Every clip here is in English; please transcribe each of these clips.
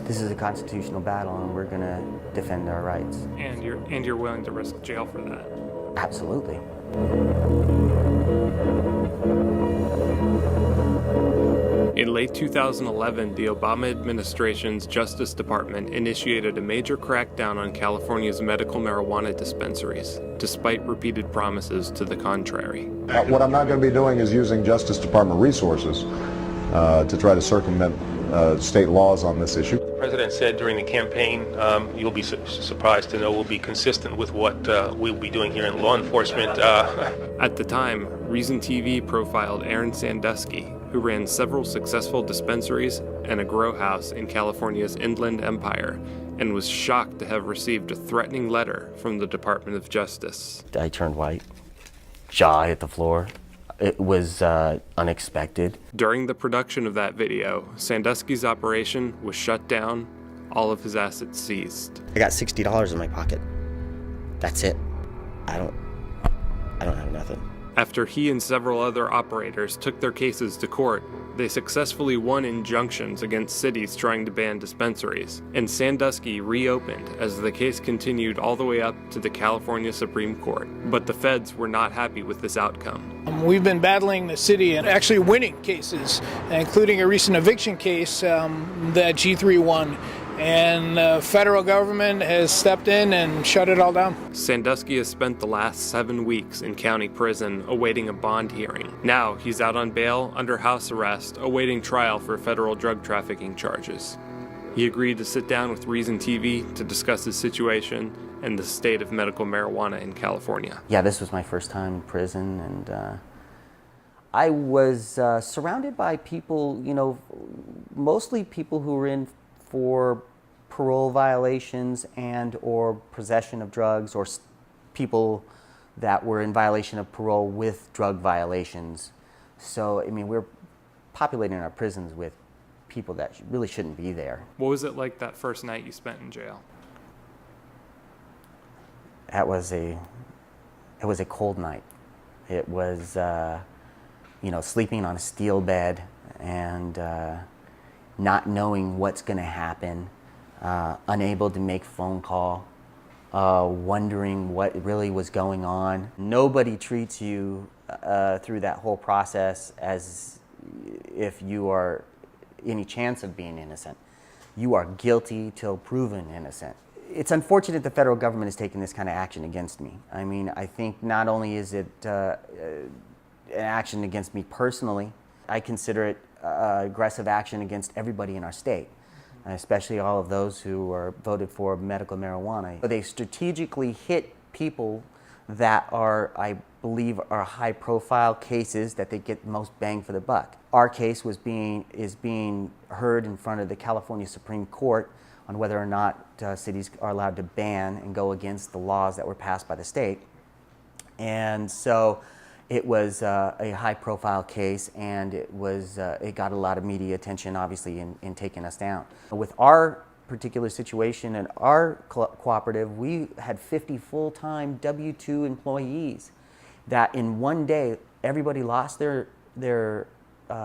This is a constitutional battle, and we're going to defend our rights. And you're willing to risk jail for that? Absolutely. In late 2011, the Obama administration's Justice Department initiated a major crackdown on California's medical marijuana dispensaries, despite repeated promises to the contrary. What I'm not going to be doing is using Justice Department resources to try to circumvent state laws on this issue. The president said during the campaign, you'll be surprised to know we'll be consistent with what we'll be doing here in law enforcement. At the time, Reason TV profiled Aaron Sandusky, who ran several successful dispensaries and a grow house in California's Inland Empire, and was shocked to have received a threatening letter from the Department of Justice. I turned white, jaw hit the floor. It was unexpected. During the production of that video, Sandusky's operation was shut down, all of his assets seized. I got $60 in my pocket. That's it. I don't have nothing. After he and several other operators took their cases to court, they successfully won injunctions against cities trying to ban dispensaries, and Sandusky reopened as the case continued all the way up to the California Supreme Court. But the feds were not happy with this outcome. We've been battling the city and actually winning cases, including a recent eviction case that G3 won. And the federal government has stepped in and shut it all down. Sandusky has spent the last 7 weeks in county prison awaiting a bond hearing. Now he's out on bail under house arrest, awaiting trial for federal drug trafficking charges. He agreed to sit down with Reason TV to discuss his situation and the state of medical marijuana in California. Yeah, this was my first time in prison, and I was surrounded by people, mostly people who were in for parole violations and or possession of drugs, or people that were in violation of parole with drug violations. So, we're populating our prisons with people that really shouldn't be there. What was it like that first night you spent in jail? It was a cold night. It was, sleeping on a steel bed and not knowing what's going to happen, unable to make phone call, wondering what really was going on. Nobody treats you through that whole process as if you are any chance of being innocent. You are guilty till proven innocent. It's unfortunate the federal government is taking this kind of action against me. I think not only is it an action against me personally, I consider it aggressive action against everybody in our state, especially all of those who are voted for medical marijuana. They strategically hit people that I believe are high-profile cases that they get most bang for the buck. Our case is being heard in front of the California Supreme Court on whether or not cities are allowed to ban and go against the laws that were passed by the state. And so it was a high-profile case, and it got a lot of media attention, obviously, in taking us down. With our particular situation and our cooperative, we had 50 full-time W-2 employees that in one day, everybody lost their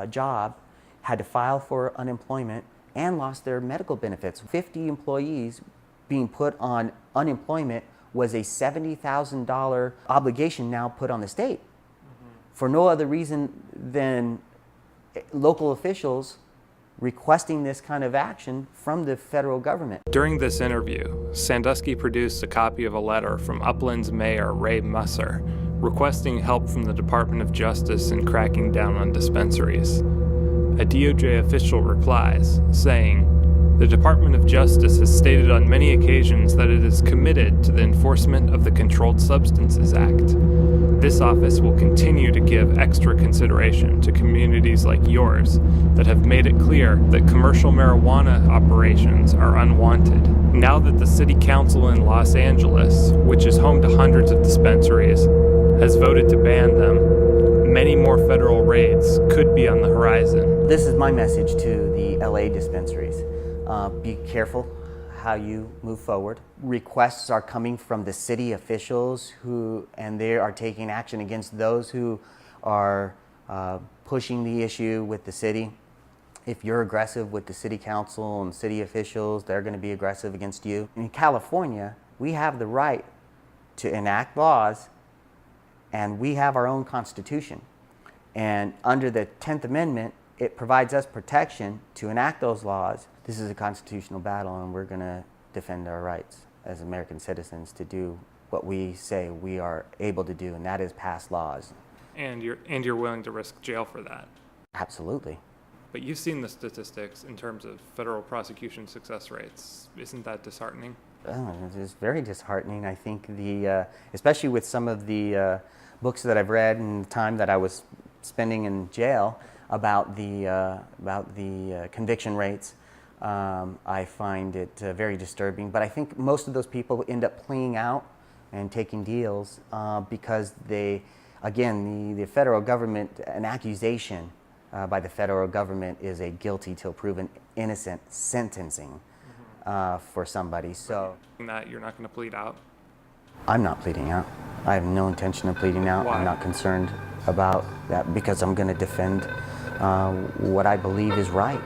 job, had to file for unemployment, and lost their medical benefits. 50 employees being put on unemployment was a $70,000 obligation now put on the state, for no other reason than local officials requesting this kind of action from the federal government. During this interview, Sandusky produced a copy of a letter from Upland's mayor, Ray Musser, requesting help from the Department of Justice in cracking down on dispensaries. A DOJ official replies, saying, "The Department of Justice has stated on many occasions that it is committed to the enforcement of the Controlled Substances Act. This office will continue to give extra consideration to communities like yours that have made it clear that commercial marijuana operations are unwanted. Now that the City Council in Los Angeles, which is home to hundreds of dispensaries, has voted to ban them, many more federal raids could be on the horizon." This is my message to the LA dispensaries. Be careful how you move forward. Requests are coming from the city officials and they are taking action against those who are pushing the issue with the city. If you're aggressive with the city council and city officials, they're going to be aggressive against you. In California, we have the right to enact laws, and we have our own constitution. And under the 10th Amendment, it provides us protection to enact those laws. This is a constitutional battle, and we're going to defend our rights as American citizens to do what we say we are able to do, and that is pass laws. And you're willing to risk jail for that. Absolutely. But you've seen the statistics in terms of federal prosecution success rates. Isn't that disheartening? It's very disheartening. I think especially with some of the books that I've read and the time that I was spending in jail about the conviction rates, I find it very disturbing. But I think most of those people end up pleading out and taking deals because the federal government, an accusation by the federal government is a guilty till proven innocent sentencing for somebody. So that you're not going to plead out? I'm not pleading out. I have no intention of pleading out. Why? I'm not concerned about that because I'm going to defend what I believe is right.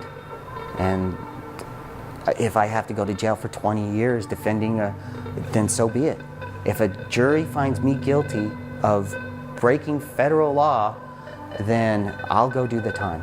And if I have to go to jail for 20 years defending, then so be it. If a jury finds me guilty of breaking federal law, then I'll go do the time.